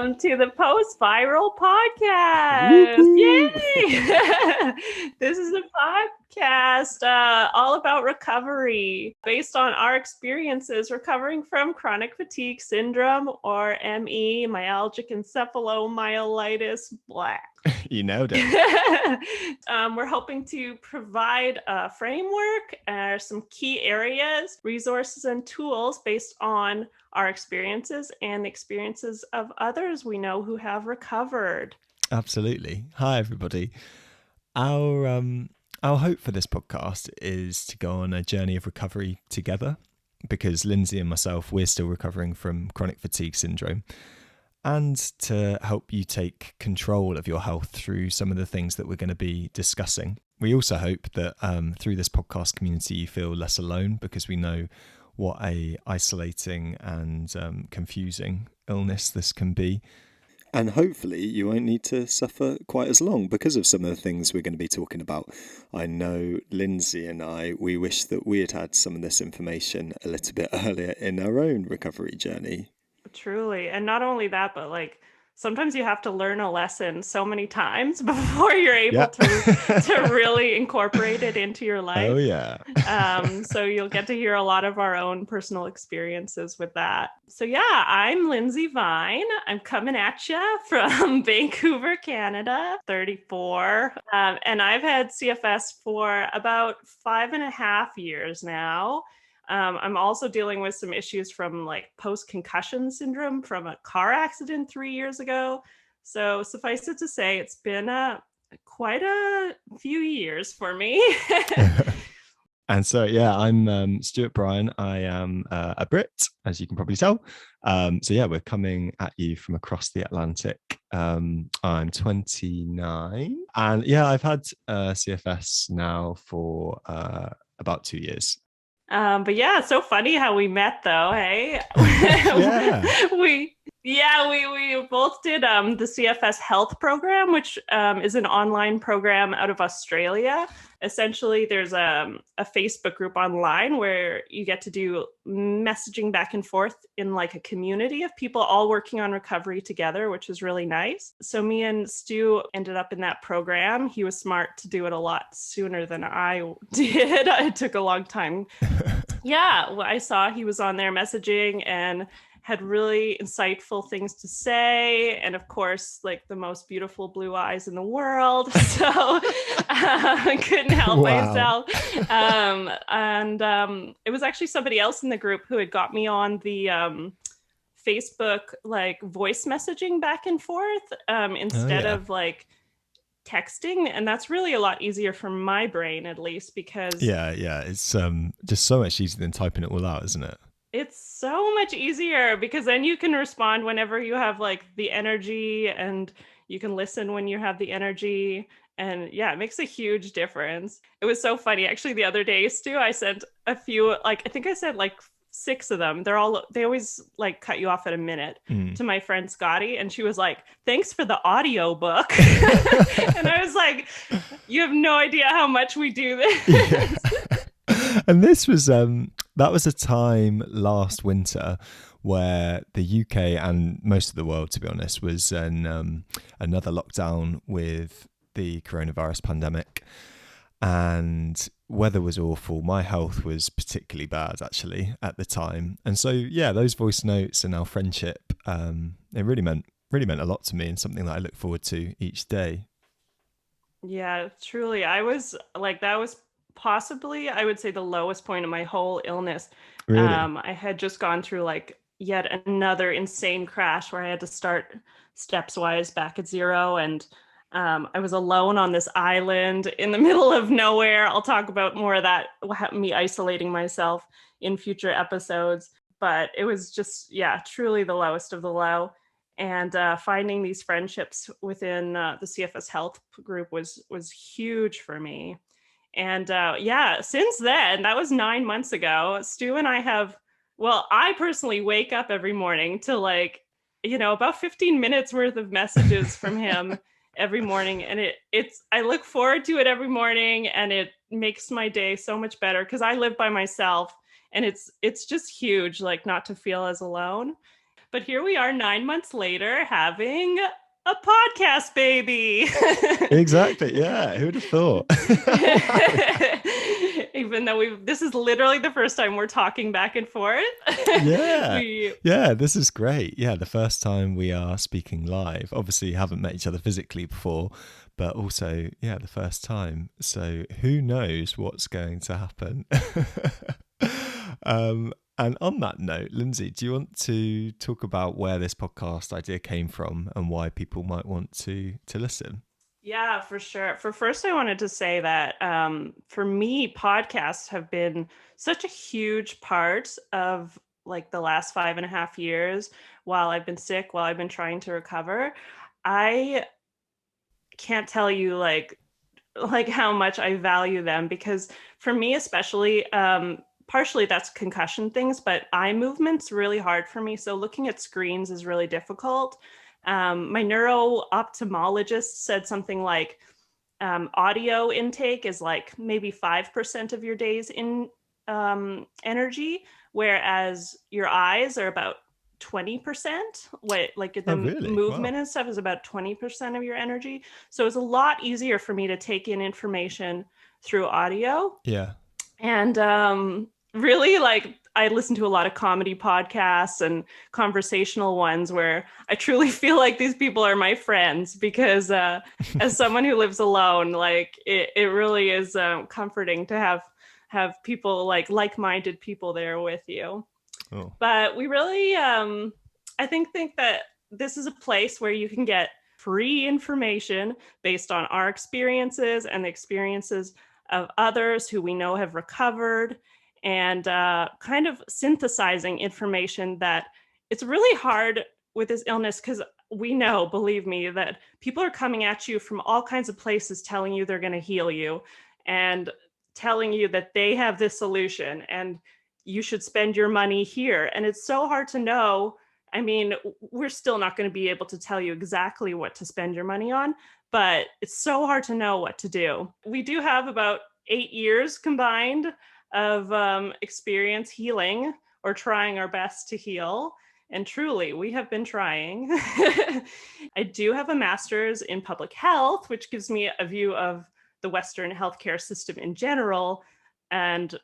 welcome to the Post-Viral Podcast. Woo-hoo. Yay! This is a podcast all about recovery based on our experiences recovering from chronic fatigue syndrome, or ME, myalgic encephalomyelitis, blah. You nailed it. We're hoping to provide a framework, some key areas, resources, and tools based on our experiences and the experiences of others we know who have recovered. Absolutely. Hi, everybody. Our hope for this podcast is to go on a journey of recovery together, because Lindsay and myself, we're still recovering from chronic fatigue syndrome, and to help you take control of your health through some of the things that we're going to be discussing. We also hope that through this podcast community, you feel less alone, because we know what a isolating and confusing illness this can be. And hopefully you won't need to suffer quite as long because of some of the things we're going to be talking about. I know Lindsay and I, we wish that we had had some of this information a little bit earlier in our own recovery journey. Truly. And not only that, but like sometimes you have to learn a lesson so many times before you're able to really incorporate it into your life. Oh, yeah. So you'll get to hear a lot of our own personal experiences with that. So yeah, I'm Lindsay Vine. I'm coming at you from Vancouver, Canada, 34. And I've had CFS for about 5.5 years now. I'm also dealing with some issues from like post-concussion syndrome from a car accident 3 years ago. So suffice it to say, it's been quite a few years for me. And so, yeah, I'm Stuart, Bryan. I am a Brit, as you can probably tell. So yeah, we're coming at you from across the Atlantic. I'm 29. And yeah, I've had CFS now for about 2 years. But yeah, it's so funny how we met though, hey? We both did the CFS Health Program, which is an online program out of Australia. Essentially, there's a Facebook group online where you get to do messaging back and forth in like a community of people all working on recovery together, which is really nice. So me and Stu ended up in that program. He was smart to do it a lot sooner than I did. It took a long time. Yeah, well, I saw he was on there messaging and had really insightful things to say, and of course, like the most beautiful blue eyes in the world. So I couldn't help myself. And it was actually somebody else in the group who had got me on the Facebook like voice messaging back and forth instead of like texting, and that's really a lot easier for my brain, at least, because it's just so much easier than typing it all out, isn't it? It's so much easier because then you can respond whenever you have like the energy, and you can listen when you have the energy. And yeah, it makes a huge difference. It was so funny. Actually, the other day, Stu, I sent a few, like, I think I said like 6 of them. They always like cut you off at a minute to my friend Scotty. And she was like, thanks for the audio book. And I was like, you have no idea how much we do this. Yeah. And this was, that was a time last winter where the UK and most of the world, to be honest, was in another lockdown with the coronavirus pandemic. And weather was awful. My health was particularly bad, actually, at the time. And so, yeah, those voice notes and our friendship, it really meant a lot to me, and something that I look forward to each day. Yeah, truly. I was like, that was possibly, I would say, the lowest point of my whole illness. Really? I had just gone through like yet another insane crash where I had to start steps-wise back at zero, and I was alone on this island in the middle of nowhere. I'll talk about more of that, me isolating myself in future episodes. But it was just, yeah, truly the lowest of the low. And finding these friendships within the CFS Health group was huge for me. And yeah, since then, that was 9 months ago, Stu and I have, well, I personally wake up every morning to like, about 15 minutes worth of messages from him every morning. And I look forward to it every morning, and it makes my day so much better because I live by myself, and it's just huge, like, not to feel as alone. But here we are 9 months later having a podcast baby. Exactly. Yeah. Who would have thought? Even though this is literally the first time we're talking back and forth. Yeah. we Yeah. This is great. Yeah. The first time we are speaking live. Obviously, haven't met each other physically before, but also, yeah, the first time. So who knows what's going to happen? And on that note, Lindsay, do you want to talk about where this podcast idea came from and why people might want to listen? Yeah, for sure. First, I wanted to say that for me, podcasts have been such a huge part of like the last 5.5 years while I've been sick, while I've been trying to recover. I can't tell you like how much I value them because for me, especially, partially that's concussion things, but eye movement's really hard for me. So looking at screens is really difficult. My neuro ophthalmologist said something like audio intake is like maybe 5% of your day's in energy, whereas your eyes are about 20%. Like Oh, the really? movement Wow. and stuff is about 20% of your energy. So it's a lot easier for me to take in information through audio. Yeah. And really, like, I listen to a lot of comedy podcasts and conversational ones where I truly feel like these people are my friends because as someone who lives alone, like it really is comforting to have people like-minded people there with you. Oh, But we really, I think that this is a place where you can get free information based on our experiences and the experiences of others who we know have recovered, and kind of synthesizing information that it's really hard with this illness because we know, believe me, that people are coming at you from all kinds of places telling you they're going to heal you and telling you that they have this solution and you should spend your money here. And it's so hard to know. I mean, we're still not going to be able to tell you exactly what to spend your money on, but it's so hard to know what to do. We do have about 8 years combined of experience healing or trying our best to heal. And truly, we have been trying. I do have a master's in public health, which gives me a view of the Western healthcare system in general. And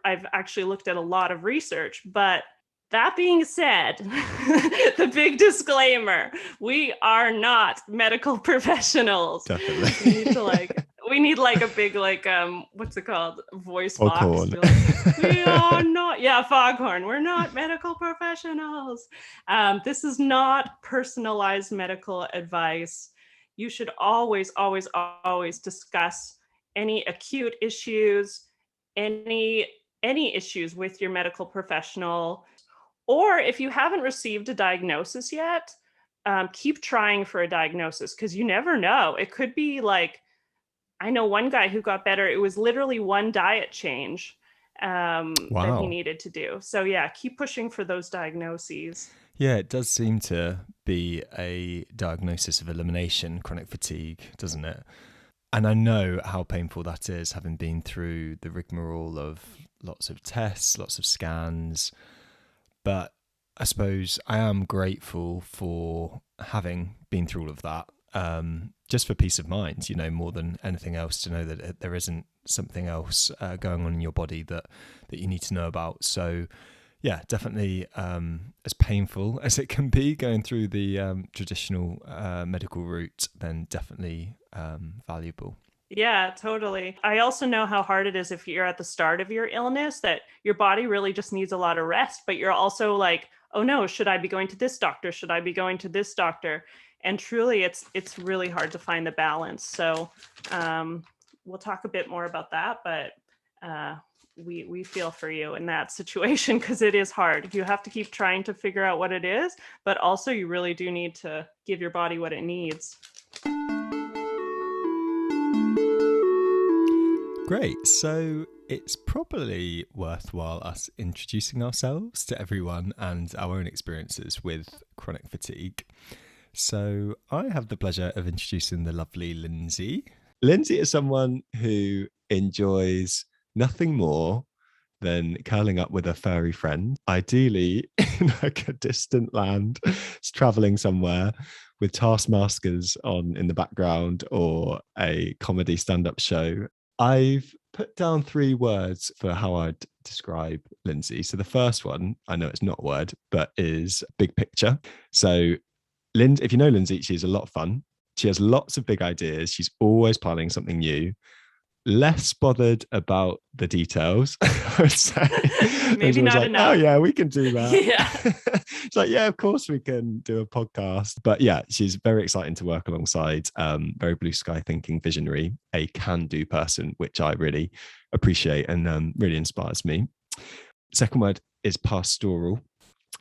I've actually looked at a lot of research, but that being said, the big disclaimer, we are not medical professionals. definitely. We need like a big what's it called? Voice box. Foghorn. We are not, yeah, foghorn. We're not medical professionals. This is not personalized medical advice. You should always, always, always discuss any acute issues, any issues with your medical professional. Or if you haven't received a diagnosis yet, keep trying for a diagnosis because you never know. It could be like, I know one guy who got better. It was literally one diet change that he Wow. needed to do. So yeah, keep pushing for those diagnoses. Yeah, it does seem to be a diagnosis of elimination, chronic fatigue, doesn't it? And I know how painful that is, having been through the rigmarole of lots of tests, lots of scans. But I suppose I am grateful for having been through all of that, just for peace of mind, more than anything else, to know that there isn't something else going on in your body that you need to know about. So, yeah, definitely as painful as it can be going through the traditional medical route, then definitely valuable. Yeah, totally. I also know how hard it is if you're at the start of your illness, that your body really just needs a lot of rest, but you're also like, oh no, should I be going to this doctor? Should I be going to this doctor? And truly, it's really hard to find the balance. So we'll talk a bit more about that, but we feel for you in that situation because it is hard. You have to keep trying to figure out what it is, but also you really do need to give your body what it needs. Great. So it's probably worthwhile us introducing ourselves to everyone and our own experiences with chronic fatigue. So I have the pleasure of introducing the lovely Lindsay. Lindsay is someone who enjoys nothing more than curling up with a furry friend, ideally in like a distant land, traveling somewhere with taskmasters on in the background or a comedy stand-up show. I've put down 3 words for how I'd describe Lindsay. So the first one, I know it's not a word, but is big picture. So if you know Lindsay, she's a lot of fun. She has lots of big ideas. She's always planning something new. Less bothered about the details, I would say. Maybe not like, enough. oh yeah, we can do that. Yeah. It's like, yeah, of course we can do a podcast. But yeah, she's very exciting to work alongside. Very blue sky thinking, visionary, a can-do person, which I really appreciate and really inspires me. Second word is pastoral.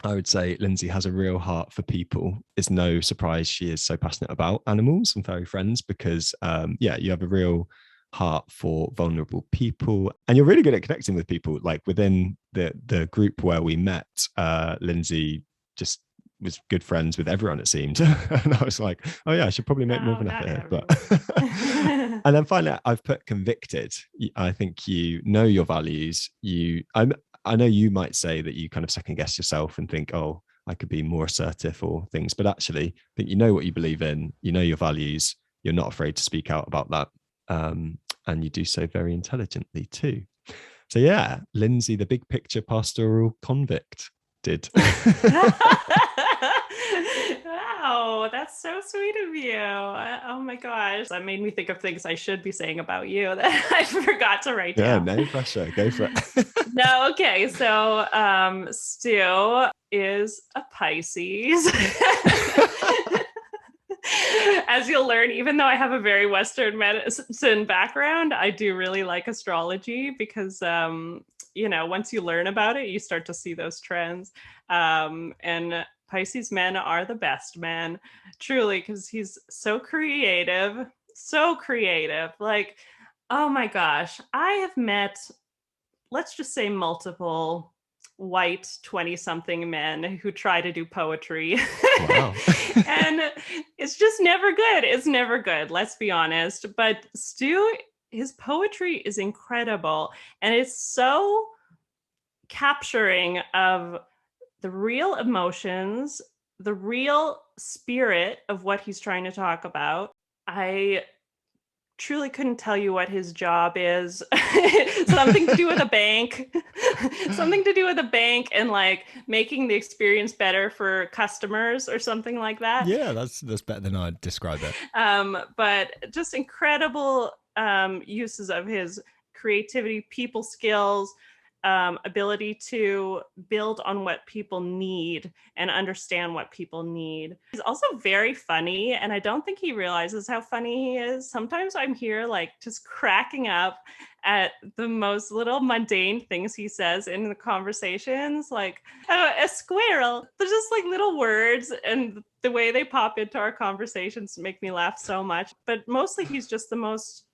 I would say Lindsay has a real heart for people. It's no surprise she is so passionate about animals and furry friends because, you have a real heart for vulnerable people, and you're really good at connecting with people. Like within the group where we met, Lindsay just was good friends with everyone, it seemed. And I was like, oh yeah, I should probably make more of an effort here. But and then finally, I've put convicted. I think you know your values. I know you might say that you kind of second guess yourself and think, oh, I could be more assertive or things, but actually I think you know what you believe in, you know your values, you're not afraid to speak out about that. And you do so very intelligently too. So yeah, Lindsay, the big picture pastoral convict did. Wow, that's so sweet of you. Oh my gosh. That made me think of things I should be saying about you that I forgot to write down. Yeah, no pressure. Go for it. No, okay. So Stu is a Pisces. As you'll learn, even though I have a very Western medicine background, I do really like astrology because, once you learn about it, you start to see those trends. And Pisces men are the best men, truly, because he's so creative. Like, oh my gosh, I have met, let's just say, multiple white 20-something men who try to do poetry. Wow. And it's just never good. It's never good, let's be honest. But Stu, his poetry is incredible. And it's so capturing of the real emotions, the real spirit of what he's trying to talk about. I truly couldn't tell you what his job is. Something to do with a bank. Something to do with a bank and like making the experience better for customers or something like that. Yeah, that's better than I'd describe it. But just incredible uses of his creativity, people skills, ability to build on what people need and understand what people need. He's also very funny, and I don't think he realizes how funny he is. Sometimes I'm here like just cracking up at the most little mundane things he says in the conversations, like, oh, a squirrel. They're just like little words, and the way they pop into our conversations make me laugh so much. But mostly he's just the most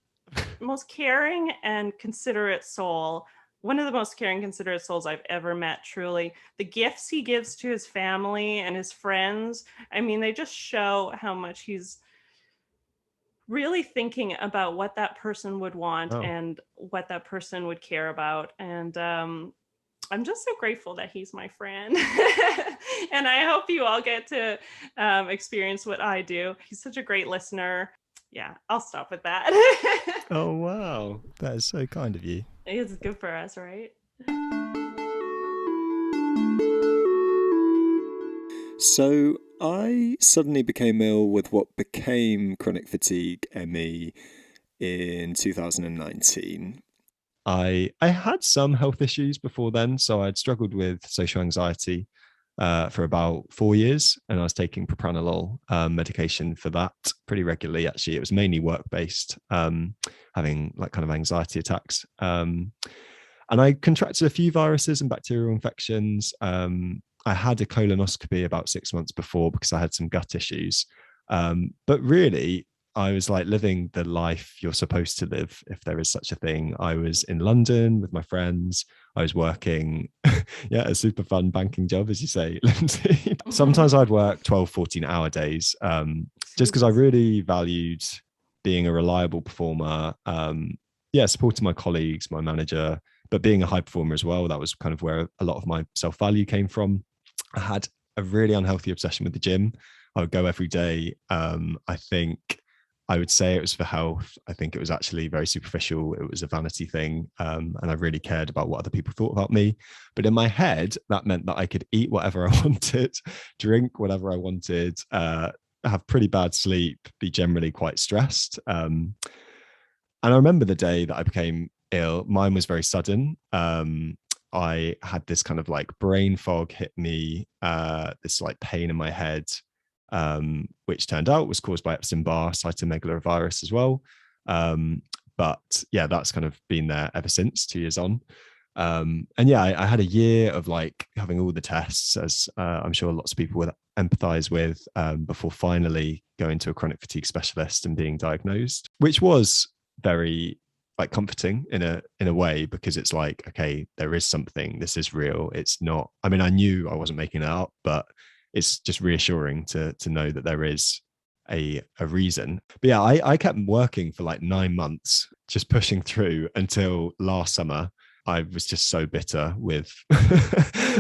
caring and considerate soul. One of the most caring, considerate souls I've ever met, truly. The gifts he gives to his family and his friends, I mean, they just show how much he's really thinking about what that person would want and what that person would care about. And I'm just so grateful that he's my friend. And I hope you all get to experience what I do. He's such a great listener. Yeah, I'll stop with that. Oh, wow. That is so kind of you. It's good for us, right? So I suddenly became ill with what became chronic fatigue ME in 2019. I had some health issues before then. So I'd struggled with social anxiety for about 4 years, and I was taking propranolol medication for that pretty regularly. Actually, it was mainly work-based, having like kind of anxiety attacks. And I contracted a few viruses and bacterial infections. I had a colonoscopy about 6 months before because I had some gut issues. But really, I was like living the life you're supposed to live, if there is such a thing. I was in London with my friends. I was working, a super fun banking job, as you say, Lindsay. Sometimes I'd work 12, 14-hour days, just because I really valued being a reliable performer. Supporting my colleagues, my manager, But being a high performer as well, that was kind of where a lot of my self-value came from. I had a really unhealthy obsession with the gym. I would go every day. I think I would say it was for health. I think it was actually very superficial. It was a vanity thing. And I really cared about what other people thought about me. But in my head, that meant that I could eat whatever I wanted, drink whatever I wanted, have pretty bad sleep, be generally quite stressed. And I remember the day that I became ill. Mine was very sudden. I had this kind of like brain fog hit me, this like pain in my head, which turned out was caused by Epstein-Barr cytomegalovirus as well. But yeah, that's kind of been there ever since, 2 years on. And yeah, I had a year of like having all the tests, as I'm sure lots of people would empathize with, before finally going to a chronic fatigue specialist and being diagnosed, which was very like comforting in a way, because it's like, okay, there is something, this is real. It's not, I mean, I knew I wasn't making it up, but it's just reassuring to know that there is a reason. But yeah, I kept working for like 9 months, just pushing through until last summer. I was just so bitter with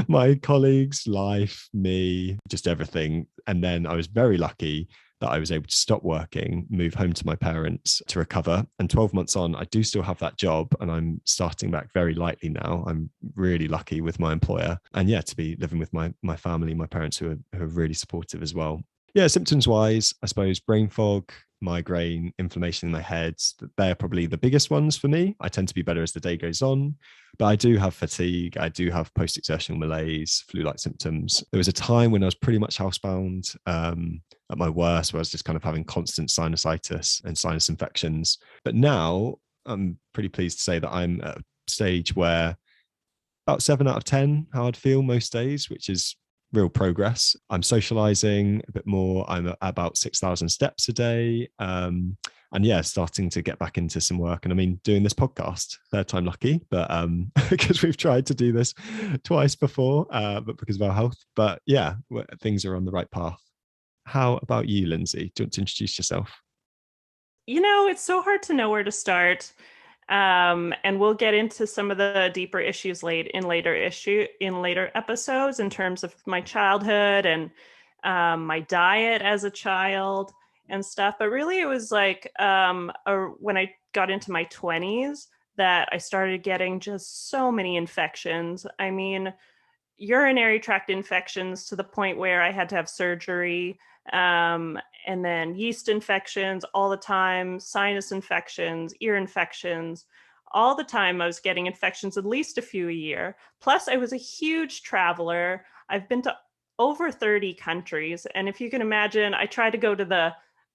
my colleagues, life, me, just everything. And then I was very lucky that I was able to stop working, move home to my parents to recover. And 12 months on, I do still have that job, and I'm starting back very lightly now. I'm really lucky with my employer. And yeah, to be living with my family, my parents who are really supportive as well. Yeah, symptoms wise, I suppose brain fog, migraine, inflammation in my head, they're probably the biggest ones for me. I tend to be better as the day goes on, but I do have fatigue. I do have post-exertional malaise, flu-like symptoms. There was a time when I was pretty much housebound, at my worst, where I was just kind of having constant sinusitis and sinus infections. But now I'm pretty pleased to say that I'm at a stage where about 7 out of 10, how I'd feel most days, which is real progress. I'm socializing a bit more. I'm at about 6,000 steps a day. And yeah, starting to get back into some work. And I mean, doing this podcast, third time lucky, but because we've tried to do this twice before, but because of our health. But yeah, things are on the right path. How about you, Lindsay? Do you want to introduce yourself? It's so hard to know where to start. And we'll get into some of the deeper issues in later episodes in terms of my childhood and my diet as a child and stuff. But really, it was like when I got into my 20s that I started getting just so many infections. I mean, urinary tract infections to the point where I had to have surgery, and then yeast infections all the time, sinus infections, ear infections. All the time I was getting infections, at least a few a year. Plus, I was a huge traveler. I've been to over 30 countries. And if you can imagine, I try to go to the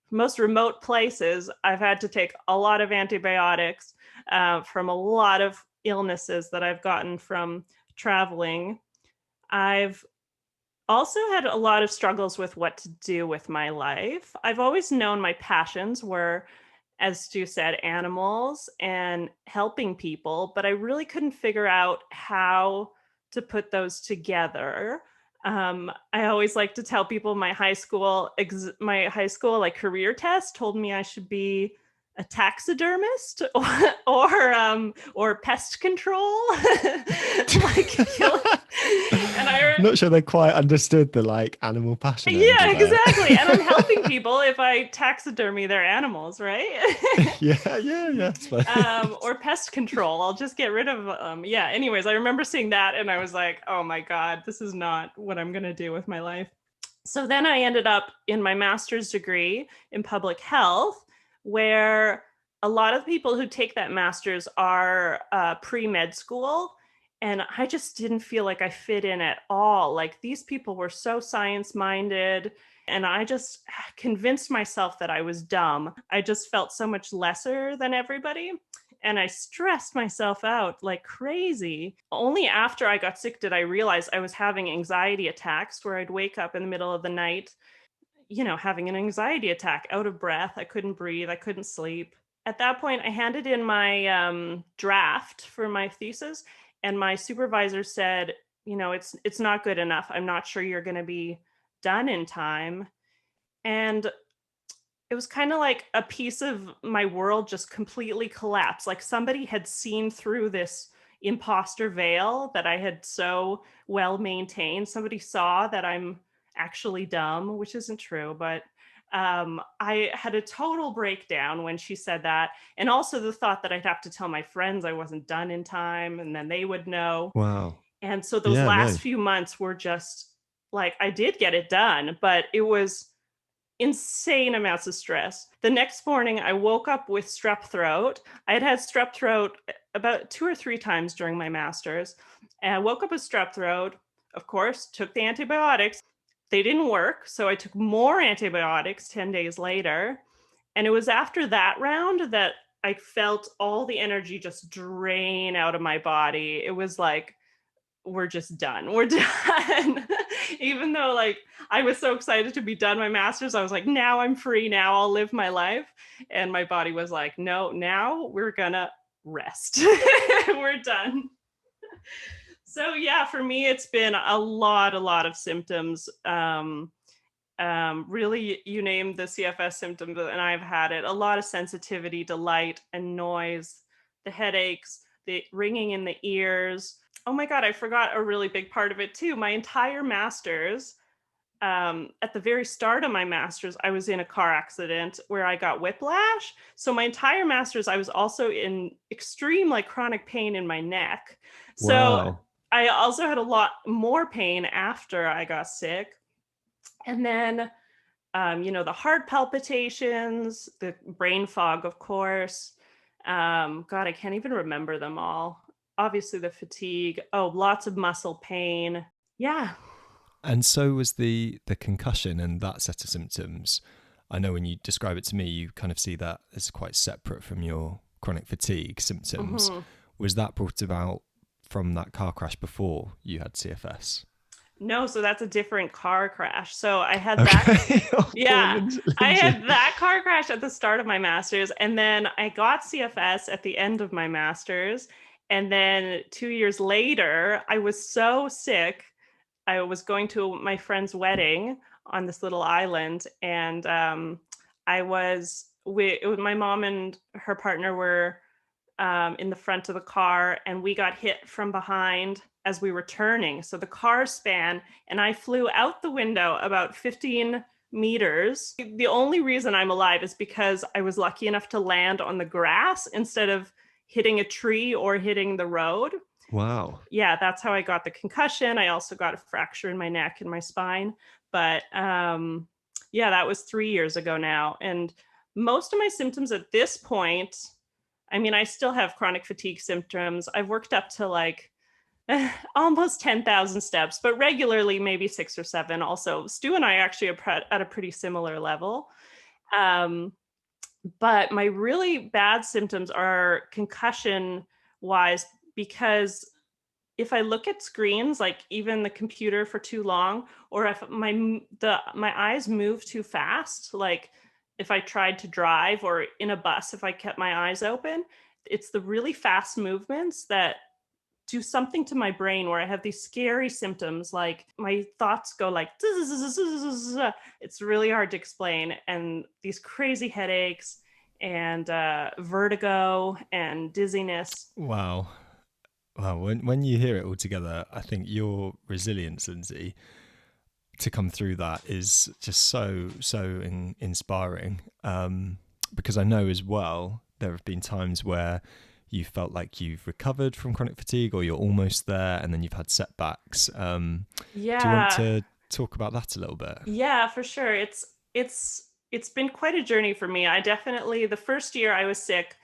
most remote places. I've had to take a lot of antibiotics from a lot of illnesses that I've gotten from traveling. I've also had a lot of struggles with what to do with my life. I've always known my passions were, as Stu said, animals and helping people, but I really couldn't figure out how to put those together. I always like to tell people my high school like career test told me I should be a taxidermist or pest control, like kill. And I'm not sure they quite understood the like animal passion yeah, angle there. exactly. And I'm helping people if I taxidermy their animals, right? Yeah. Or pest control. I'll just get rid of yeah. Anyways, I remember seeing that and I was like, oh my God, this is not what I'm gonna do with my life. So then I ended up in my master's degree in public health, where a lot of people who take that master's are pre-med school. And I just didn't feel like I fit in at all. Like these people were so science minded. And I just convinced myself that I was dumb. I just felt so much lesser than everybody. And I stressed myself out like crazy. Only after I got sick did I realize I was having anxiety attacks where I'd wake up in the middle of the night, having an anxiety attack, out of breath. I couldn't breathe. I couldn't sleep. At that point, I handed in my draft for my thesis, and my supervisor said, it's not good enough. I'm not sure you're going to be done in time. And it was kind of like a piece of my world just completely collapsed. Like somebody had seen through this imposter veil that I had so well maintained. Somebody saw that I'm actually dumb, which isn't true, but I had a total breakdown when she said that. And also the thought that I'd have to tell my friends I wasn't done in time and then they would know. Wow. And so those Yeah, no. last few months were just like, I did get it done, but it was insane amounts of stress. The next morning, I woke up with strep throat. I had had strep throat about 2 or 3 times during my master's. And I woke up with strep throat, of course, took the antibiotics. They didn't work. So I took more antibiotics 10 days later. And it was after that round that I felt all the energy just drain out of my body. It was like, we're just done. We're done. Even though like I was so excited to be done my master's, I was like, now I'm free. Now I'll live my life. And my body was like, no, now we're gonna rest. We're done. So yeah, for me, it's been a lot of symptoms. Really, you named the CFS symptoms, and I've had it. A lot of sensitivity to light and noise, the headaches, the ringing in the ears. Oh my God, I forgot a really big part of it too. My entire master's, at the very start of my master's, I was in a car accident where I got whiplash. So my entire master's, I was also in extreme like chronic pain in my neck. So Wow. I also had a lot more pain after I got sick. And then, the heart palpitations, the brain fog, of course. God, I can't even remember them all. Obviously, the fatigue. Oh, lots of muscle pain. Yeah. And so was the concussion and that set of symptoms. I know when you describe it to me, you kind of see that as quite separate from your chronic fatigue symptoms. Mm-hmm. Was that brought about from that car crash before you had CFS? No, so that's a different car crash. So I had Okay. that. Oh, Yeah, Lindsay. I had that car crash at the start of my master's, and then I got CFS at the end of my master's. And then 2 years later, I was so sick. I was going to my friend's wedding on this little island, and my mom and her partner were in the front of the car, and we got hit from behind as we were turning. So the car span, and I flew out the window about 15 meters. The only reason I'm alive is because I was lucky enough to land on the grass instead of hitting a tree or hitting the road. Wow. Yeah, that's how I got the concussion. I also got a fracture in my neck and my spine. But yeah, that was 3 years ago now. And most of my symptoms at this point, I mean, I still have chronic fatigue symptoms. I've worked up to like almost 10,000 steps, but regularly maybe 6 or 7. Also, Stu and I actually are at a pretty similar level. But my really bad symptoms are concussion wise, because if I look at screens, like even the computer for too long, or if my eyes move too fast, like if I tried to drive or in a bus, if I kept my eyes open, it's the really fast movements that do something to my brain where I have these scary symptoms, like my thoughts go like, it's really hard to explain. And these crazy headaches and vertigo and dizziness. Wow. Wow. When you hear it all together, I think your resilience, Lindsay, to come through that is just so inspiring. Because I know as well, there have been times where you felt like you've recovered from chronic fatigue or you're almost there and then you've had setbacks. Yeah. Do you want to talk about that a little bit? Yeah, for sure. It's been quite a journey for me. I definitely, the first year I was sick,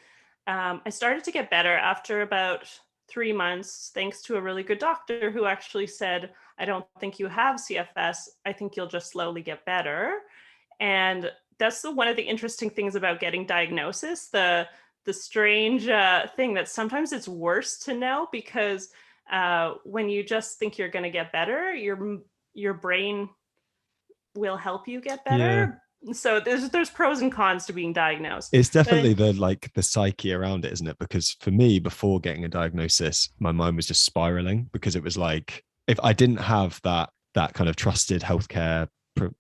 I started to get better after about 3 months, thanks to a really good doctor who actually said, I don't think you have CFS. I think you'll just slowly get better. And that's one of the interesting things about getting diagnosis, the strange thing that sometimes it's worse to know, because when you just think you're going to get better, your brain will help you get better. Yeah. So there's pros and cons to being diagnosed. It's definitely the psyche around it, isn't it? Because for me, before getting a diagnosis, my mind was just spiraling, because it was like, if I didn't have that kind of trusted healthcare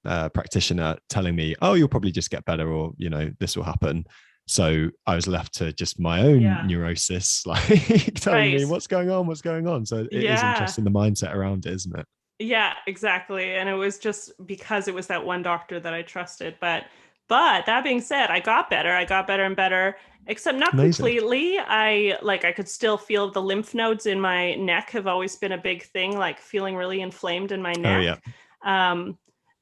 practitioner telling me, oh, you'll probably just get better, or, this will happen, So I was left to just my own Yeah. neurosis, like telling me Right. what's going on, what's going on. So it is Yeah. interesting, the mindset around it, isn't it? Yeah, exactly. And it was just because it was that one doctor that I trusted. But that being said, I got better. I got better and better, except not Amazing. completely. I could still feel the lymph nodes in my neck have always been a big thing, like feeling really inflamed in my Oh yeah. neck. Um,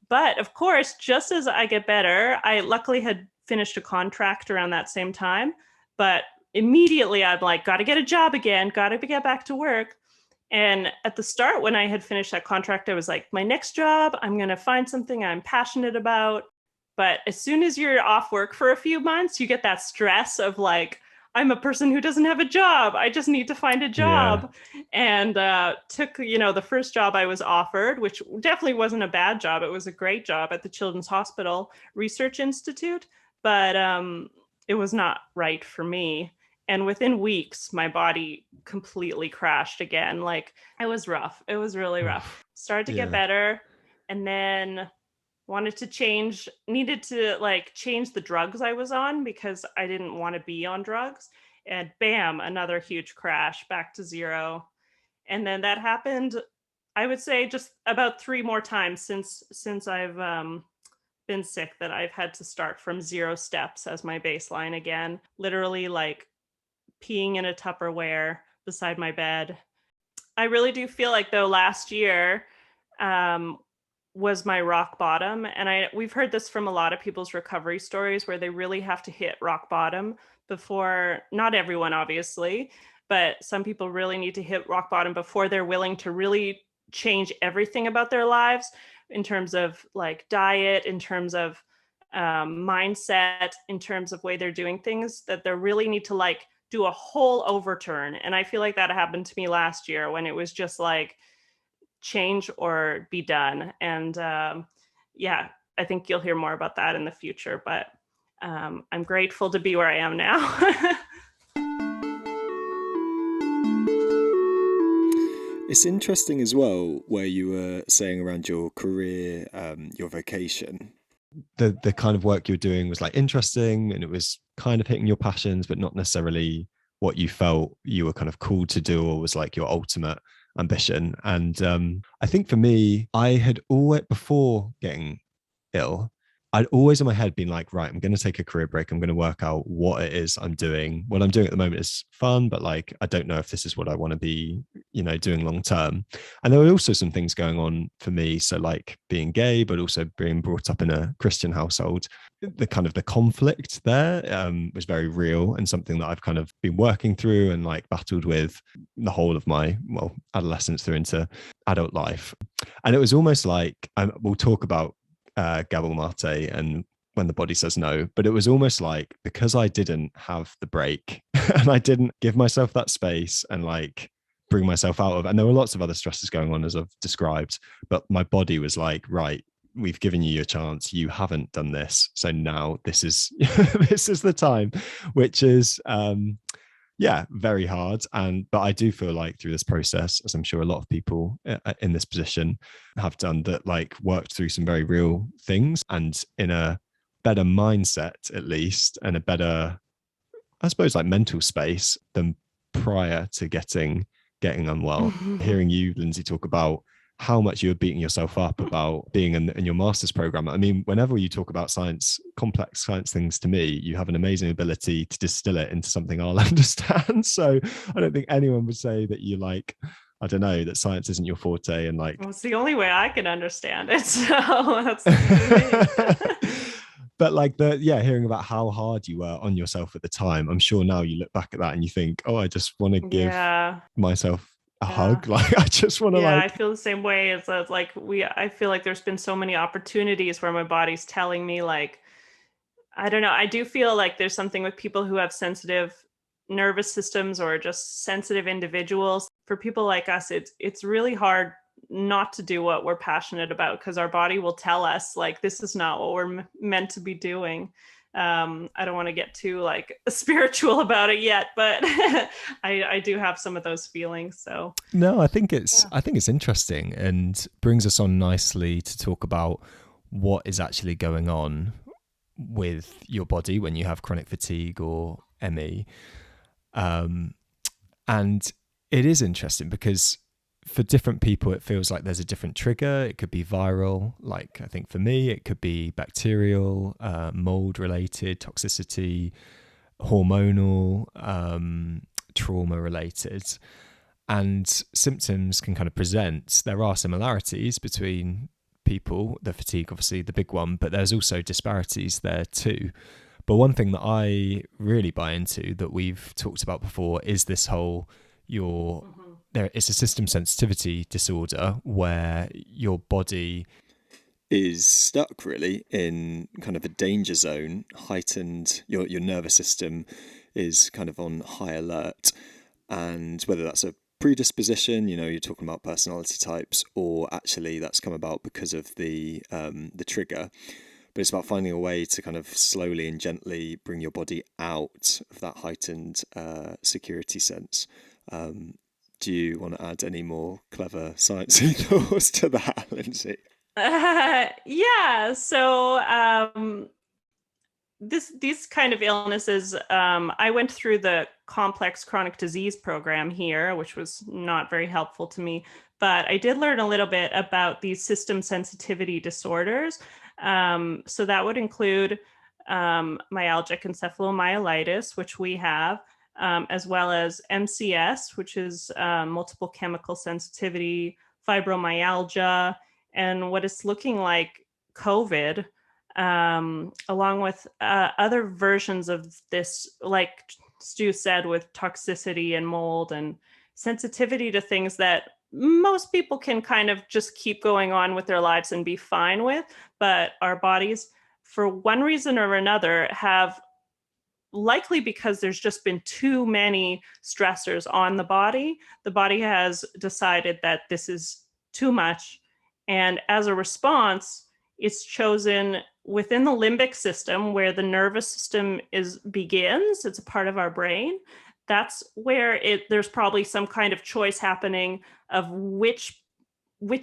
but of course, just as I get better, I luckily had finished a contract around that same time. But immediately I'm like, got to get a job again, got to get back to work. And at the start, when I had finished that contract, I was like, my next job, I'm going to find something I'm passionate about. But as soon as you're off work for a few months, you get that stress of like, I'm a person who doesn't have a job. I just need to find a Yeah. job. And took, the first job I was offered, which definitely wasn't a bad job. It was a great job at the Children's Hospital Research Institute, but it was not right for me. And within weeks, my body completely crashed again. Like it was rough. It was really rough. Oof. Started to get Yeah. better. And then needed to like change the drugs I was on because I didn't want to be on drugs. And bam, another huge crash, back to zero. And then that happened, I would say, just about three more times since I've been sick, that I've had to start from 0 steps as my baseline again. Literally like peeing in a Tupperware beside my bed. I really do feel like though last year um, was my rock bottom, and we've heard this from a lot of people's recovery stories where they really have to hit rock bottom before. Not everyone, obviously, but some people really need to hit rock bottom before they're willing to really change everything about their lives in terms of like diet, in terms of mindset, in terms of way they're doing things, that they really need to like do a whole overturn. And I feel like that happened to me last year when it was just like change or be done. And yeah, I think you'll hear more about that in the future. But I'm grateful to be where I am now. It's interesting as well where you were saying around your career, your vocation. The kind of work you were doing was like interesting and it was kind of hitting your passions, but not necessarily what you felt you were kind of called to do or was like your ultimate ambition. And I think for me, I had always, before getting ill, I'd always in my head been like, right, I'm going to take a career break. I'm going to work out what it is I'm doing. What I'm doing at the moment is fun, but like, I don't know if this is what I want to be, doing long term. And there were also some things going on for me. So like being gay, but also being brought up in a Christian household, the kind of the conflict there was very real and something that I've kind of been working through and like battled with the whole of my, adolescence through into adult life. And it was almost like, we'll talk about Gabor Mate and When the Body Says No, but it was almost like because I didn't have the break and I didn't give myself that space and like bring myself out of, and there were lots of other stresses going on as I've described, but my body was like, right, we've given you your chance, you haven't done this, so now this is this is the time, which is yeah, very hard. But I do feel like through this process, as I'm sure a lot of people in this position have done, that like worked through some very real things and in a better mindset, at least, and a better, I suppose, like mental space than prior to getting unwell. Hearing you, Lindsay, talk about how much you were beating yourself up about being in your master's program. I mean, whenever you talk about science, complex science things to me, you have an amazing ability to distill it into something I'll understand. So I don't think anyone would say that you like, I don't know, that science isn't your forte and like. Well, it's the only way I can understand it. So that's me. But like hearing about how hard you were on yourself at the time, I'm sure now you look back at that and you think, oh, I just want to give Yeah. myself a Yeah. hug. Like I just want to Yeah, like. I feel the same way. It's like I feel like there's been so many opportunities where my body's telling me like, I don't know. I do feel like there's something with people who have sensitive nervous systems or just sensitive individuals. For people like us, it's really hard not to do what we're passionate about because our body will tell us like this is not what we're meant to be doing. I don't want to get too like spiritual about it yet, but I do have some of those feelings. So No, I think it's interesting and brings us on nicely to talk about what is actually going on with your body when you have chronic fatigue or ME. And it is interesting because for different people, it feels like there's a different trigger. It could be viral. Like I think for me, it could be bacterial, mold related, toxicity, hormonal, trauma related. And symptoms can kind of present. There are similarities between people, the fatigue, obviously the big one, but there's also disparities there too. But one thing that I really buy into that we've talked about before is this whole it's a system sensitivity disorder where your body is stuck really in kind of a danger zone, heightened, your nervous system is kind of on high alert. And whether that's a predisposition, you're talking about personality types, or actually that's come about because of the trigger. But it's about finding a way to kind of slowly and gently bring your body out of that heightened security sense. Do you want to add any more clever sciencey thoughts to that, Lindsay? Yeah. So these kind of illnesses, I went through the complex chronic disease program here, which was not very helpful to me. But I did learn a little bit about these system sensitivity disorders. So that would include myalgic encephalomyelitis, which we have, as well as MCS, which is multiple chemical sensitivity, fibromyalgia, and what it's looking like COVID, along with other versions of this, like Stu said, with toxicity and mold and sensitivity to things that most people can kind of just keep going on with their lives and be fine with. But our bodies, for one reason or another, have, likely because there's just been too many stressors on the body has decided that this is too much. And as a response, it's chosen within the limbic system, where the nervous system begins. It's a part of our brain. That's where there's probably some kind of choice happening of which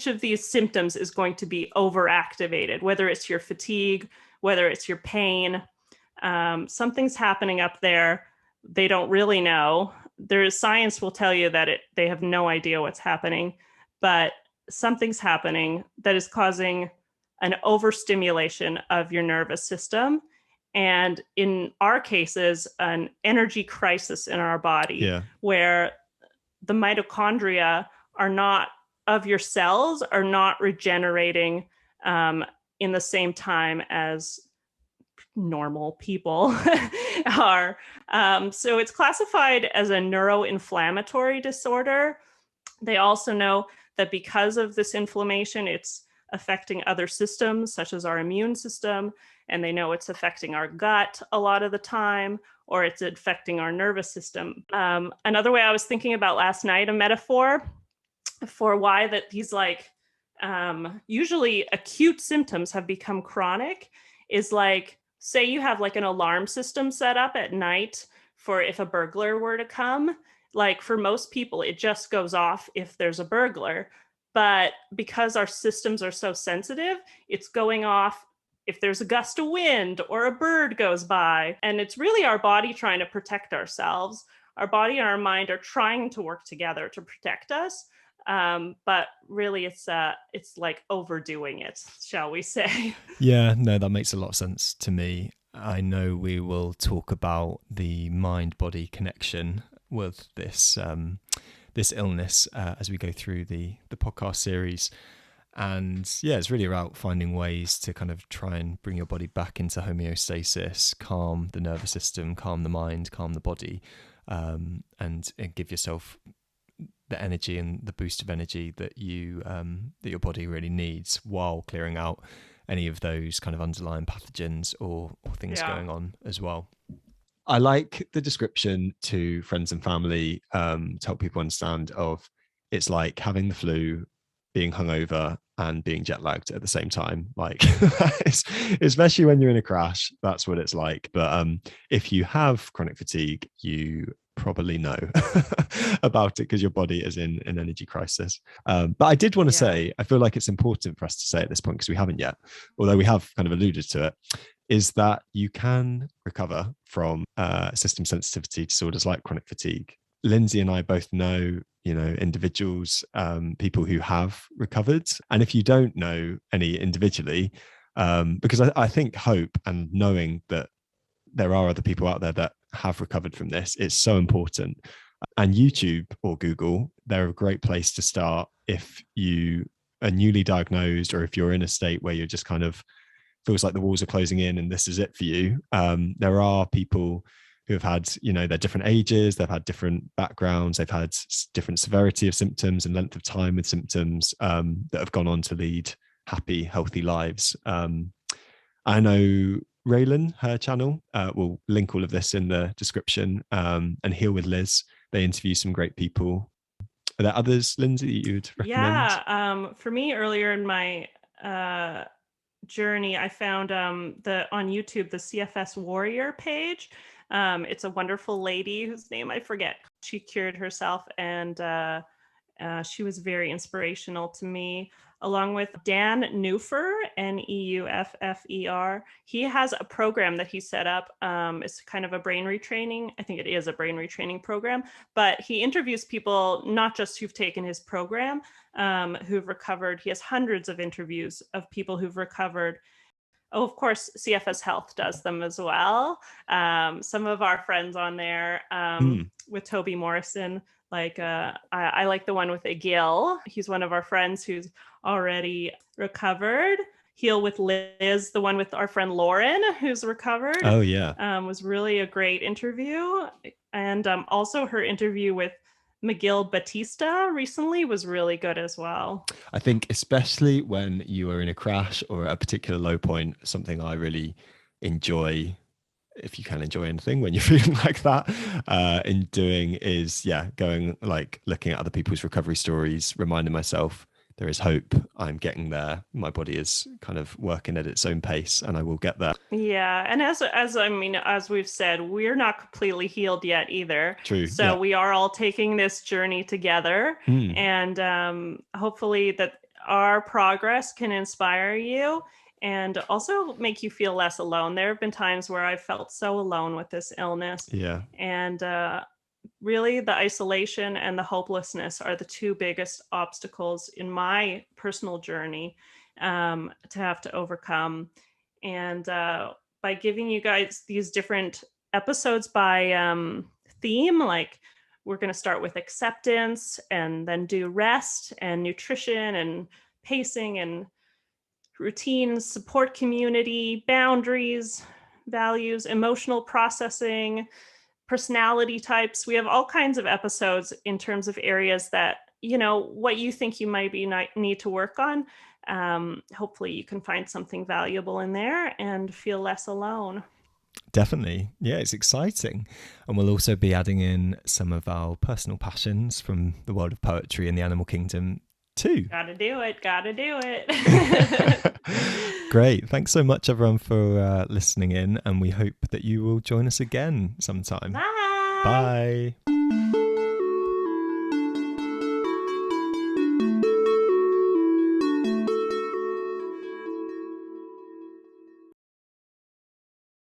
of these symptoms is going to be overactivated, whether it's your fatigue, whether it's your pain. Something's happening up there. They don't really know. Science will tell you that they have no idea what's happening, but something's happening that is causing an overstimulation of your nervous system. And in our cases, an energy crisis in our body, where the mitochondria of your cells are not regenerating in the same time as normal people are. So it's classified as a neuroinflammatory disorder. They also know that because of this inflammation, it's affecting other systems, such as our immune system, and they know it's affecting our gut a lot of the time, or it's affecting our nervous system. Another way I was thinking about last night, a metaphor for why that these usually acute symptoms have become chronic, is like, say you have like an alarm system set up at night for if a burglar were to come. Like for most people, it just goes off if there's a burglar. But because our systems are so sensitive, it's going off if there's a gust of wind or a bird goes by. And it's really our body trying to protect ourselves. Our body and our mind are trying to work together to protect us. But really, it's like overdoing it, shall we say. Yeah, no, that makes a lot of sense to me. I know we will talk about the mind-body connection with this illness as we go through the podcast series. And yeah, it's really about finding ways to kind of try and bring your body back into homeostasis, calm the nervous system, calm the mind, calm the body, and give yourself the energy and the boost of energy that your body really needs, while clearing out any of those kind of underlying pathogens or things going on as well. I like the description to friends and family to help people understand of, it's like having the flu, being hungover, and being jet lagged at the same time. Like, especially when you're in a crash, that's what it's like. But if you have chronic fatigue, you probably know about it because your body is in an energy crisis. But I did want to say, I feel like it's important for us to say at this point, because we haven't yet, although we have kind of alluded to it. is that you can recover from system sensitivity disorders like chronic fatigue. Lindsay and I both know, individuals, people who have recovered. And if you don't know any individually, because I think hope and knowing that there are other people out there that have recovered from this, it's so important. And YouTube or Google, they're a great place to start if you are newly diagnosed, or if you're in a state where you're just kind of feels like the walls are closing in and this is it for you. There are people who have had, they're different ages, they've had different backgrounds, they've had different severity of symptoms and length of time with symptoms, that have gone on to lead happy, healthy lives. I know Raylan, her channel, we'll link all of this in the description, and Heal with Liz. They interview some great people. Are there others, Lindsay, that you would recommend? Yeah, for me, earlier in my journey, I found on YouTube the CFS Warrior page. It's a wonderful lady whose name I forget. She cured herself, and she was very inspirational to me, along with Dan Neuffer, Neuffer. He has a program that he set up. It's kind of a brain retraining. I think it is a brain retraining program, but he interviews people, not just who've taken his program, who've recovered. He has hundreds of interviews of people who've recovered. Oh, of course, CFS Health does them as well. Some of our friends on there, with Toby Morrison, like I like the one with Agil. He's one of our friends who's already recovered. Heal with Liz, the one with our friend Lauren, who's recovered. Oh, yeah. Was really a great interview. And also her interview with McGill Batista recently was really good as well. I think especially when you are in a crash or at a particular low point, something I really enjoy, if you can enjoy anything when you're feeling like that, in doing is, going, like, looking at other people's recovery stories, reminding myself there is hope. I'm getting there. My body is kind of working at its own pace, and I will get there. Yeah, and as we've said, we're not completely healed yet either. True. So we are all taking this journey together, and hopefully that our progress can inspire you and also make you feel less alone. There have been times where I've felt so alone with this illness. Yeah. And really, the isolation and the hopelessness are the two biggest obstacles in my personal journey to have to overcome. And by giving you guys these different episodes by theme, like we're going to start with acceptance and then do rest and nutrition and pacing and routines, support community, boundaries, values, emotional processing, personality types. We have all kinds of episodes in terms of areas that, what you think you might need to work on. Hopefully you can find something valuable in there and feel less alone. Definitely. Yeah, it's exciting. And we'll also be adding in some of our personal passions from the world of poetry and the animal kingdom too. Gotta do it. Great. Thanks so much, everyone, for listening in. And we hope that you will join us again sometime. Bye. Bye.